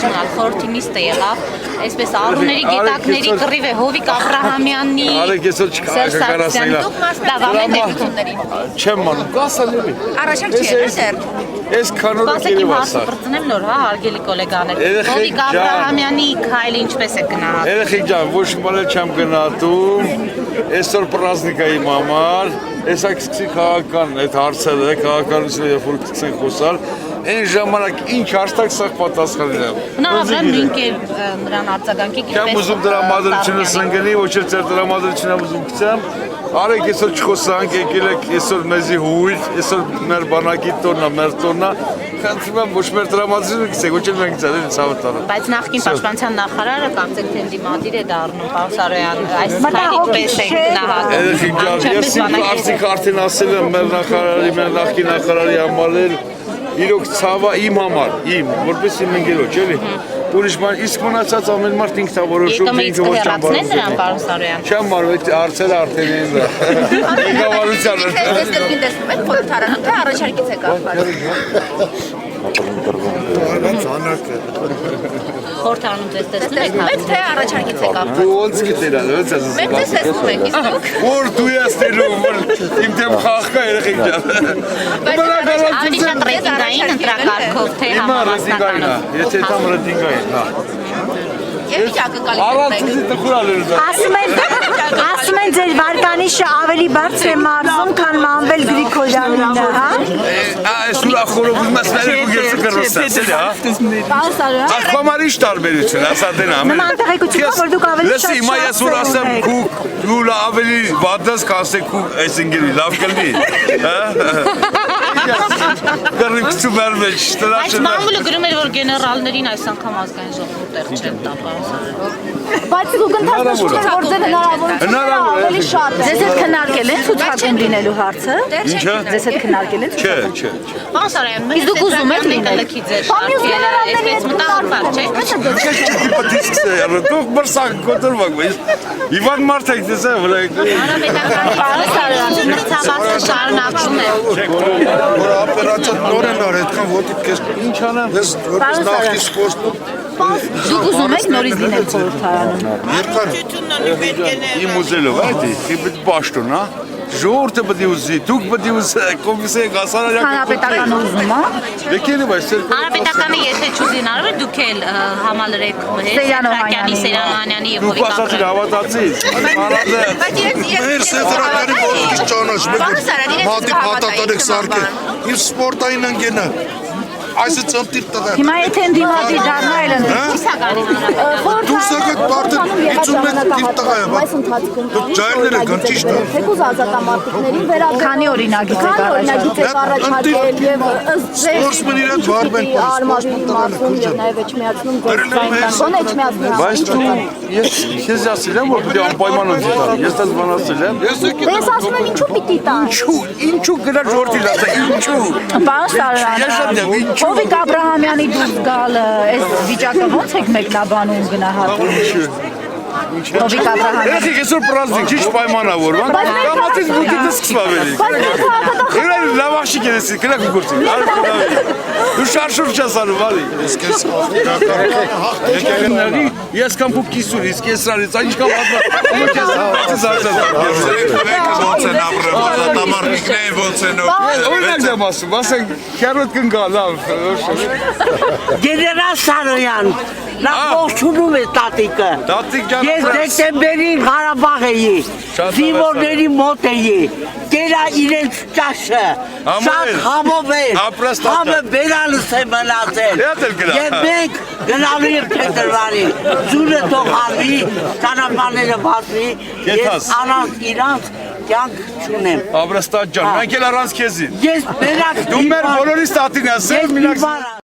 original խորհրդի նիստը եղավ, այսպես Արուների գետակների կռիվ է Հովիկ Աբրահամյանի Սերժ Սարգսյանի լավ ամեն դեպքումներին չեմ մանում, կասալի Առաջարկ չի եղել դեռ Ես քանորը Կասեք իմ հարցը բրծնեմ նոր, հա, հարգելի գոլեգաներ Հովիկ Աբրահամյանի քայլը ինչպես է գնահատում Երեխեք ջան, ոչ մի չեմ գնահատում Այսօր պրազնիկ է իմ համար Ես սկսի քաղաքական այդ հարցերը, քաղաքականությունը երբ որ սկսենք խոսալ Այն ժամանակ ինչ հարցակ սաղ պատասխանել եմ Բնավորաբար նույն կերպ նրան արձագանքի Չեմ ուզում դրամատրությունը սնգնի, ոչ էլ ձեր դրամատրությունը ուզում գցեմ Արեք այսօր չխոսանք, եկել եք այսօր մեզի հույր, այսօր մեր բանակի տոննա, մեր տոննա Խնդրում եմ ոչ մեր դրամատրությունը գցեք, ոչ էլ մենք ձեր ցավը տանը Բայց նախկին պաշտպանության նախարարը կարծեք թե դիմադիր է դառնում Պարոն Սարոյան, այս քայլի պես է գնահատում Երեխեք ջան, ես իմ կարծիքը արդեն ասել եմ մեր նախարարի, մեր նախկին նախարարի համար Իրոք ցավա իմ համար, որպես իմ ընկերոջ, էլի Ուրիշ բան, իսկ մնացած ամեն մարդ ինքն է որոշում, ինքը ոչ հեռացնեն նրան, պարոն Սարոյան Չեմ մարում, այդ հարցերը արդեն են Ղեկավարությանը Ձեզ դեպքին տեսնում եք խորհրդարանում, թե առաջարկից եք կախված Խորհրդարանում ձեզ տեսնում եք թե առաջարկից եք կախված Դու ոնց գիտենալ, ոնց ես Մենք ձեզ տեսնում ենք, իսկ դուք Որ դու ես տերում, որ իմ դեմ խաղկա երեխեք ջան Ավելի շատ ռեյտինգային ընտրակարգով, թե համապաստականով Եթե там ռեյտինգային, հա Եվ վիճակը կալի Առանցի տխուրալ էր Ասում են ձեր վարկանիշը ավելի բարձր է մարզում, քան Մանվել Գրիգորյանինը, հա? Այս ուրախորով ուզում ես ներեք ու գերսը կրոսած, էլի, հա Պարոն Սարոյան Ախպամար ինչ տարբերություն, ասա դեն ամեն Նման տեղեկություն կա, որ դուք ավելի շատ Լսի, հիմա ես որ ասեմ դու ավելի վատս կասեք ու այս ընգերի լավ կլնի, հա Կռիվ կցում էր մեջ, Այս մամուլը գրում էր, որ գեներալներին այս անգամ ազգային ժողովուրդ տեղ չեն տա, պարոն Սարոյան Բայց դուք ընդհանրապես որ ձեր հնարավորությունները ավելի շատ են Ձեզ հետ քննարկել են ցուցակում լինելու հարցը Ինչը? Ձեզ հետ քննարկել են Չէ Պարոն Սարոյան, մենք դուք ուզում եք լինել լքի ձեր շարքերը, այսպես մտահարված, չէ՞։ Դուք մրսակ կոտրվակ, Իվան մարդ եք տեսա, վրա եք Պարոն Սարոյան, մրցավազքը շարունակվում է Որ ապերացիա նոր են արել, այդքան ոտիք քեզ Ինչ անեմ ես որպես նախի սպորտում Դուք ուզում եք նորից լինել խորհրդարանում երկար Իմ ուզելով, այդի, իբիտ բաշտոն, հա Ժողովուրդը պետք է ուզի, դուք պետք է ուզեք, կոմիսիայի հասարակական Հանրապետականը ուզում, հա? Եկել եմ այս երկու Հանրապետականը եթե չուզի հնարավոր դուք էլ համալրեք Սեյրանոհանյանի, Սեյրանոհանյանի եւ Դուք ասացին հավատացի, մեր սետրականի ոտքից ճանաչ, մեկ մատի պատատան եք սարկել Իմ սպորտային ընգենը Այսը ծմտիր տղա Հիմա եթե ընդդիմադիր դառնա էլ Դուրս եկեք պարտեն 51 տղա եմ Այս ընթացքում Դուք ջայլներ եք, ճիշտ է թեկուզ ազատամարտիկներին վերաբերյալ Քանի օրինագիծ եք օրինագիծ առաջարկել եւ ըստ Սպորտսմեն իրան վարվեն արմավիրի մարզում եւ նաեւ էջմիածնում գործային էջմիածնի Բայց ես ասել եմ, որ պետք է անպայման ընդդիմալ, ես դες բան ասել եմ Ես ասում եմ ինչու պիտի տան Ինչու գնա ժողովրդի լացա, ինչու Պարոն Սարոյան Հովիկ Աբրահամյանի դուրս գալը այս վիճակը ո՞նց եք մեկնաբանում գնահատում Հովիկ Աբրահամյանը Երեխեք այսօր պրազնիկ, ճիշտ պայմանավորվան Կամացից բուտիտը սկսվա վերի Իրան լավ աղջիկ ես, կնակ ու գործի Դու շարշուր չես անում, ալի Ես կամ պուկ կիսուր, իսկ ես սարից, այն ինչքան Ոնց են ապրեմ, ազատամարտիկները ոնց են Օրինակ եմ ասում, ասենք քերոտ կնգա, լավ Գեներալ Սարոյան, նա ողջունում է տատիկը Ես դեկտեմբերին Ղարաբաղ էի, զինվորների մոտ էի Կերա իրենց ճաշը, շատ համով էր, համը բերալս է մնացել Եվ մենք գնալու եմ թետրվարի, զունը թողալի, ճանապարհները բացվի Ես առանց իրանց կյանք չունեմ Աբրաստատ ջան, մենք էլ առանց քեզի Ես բերակ Դու մեր բոլորիս տատին ես, Ես մի բան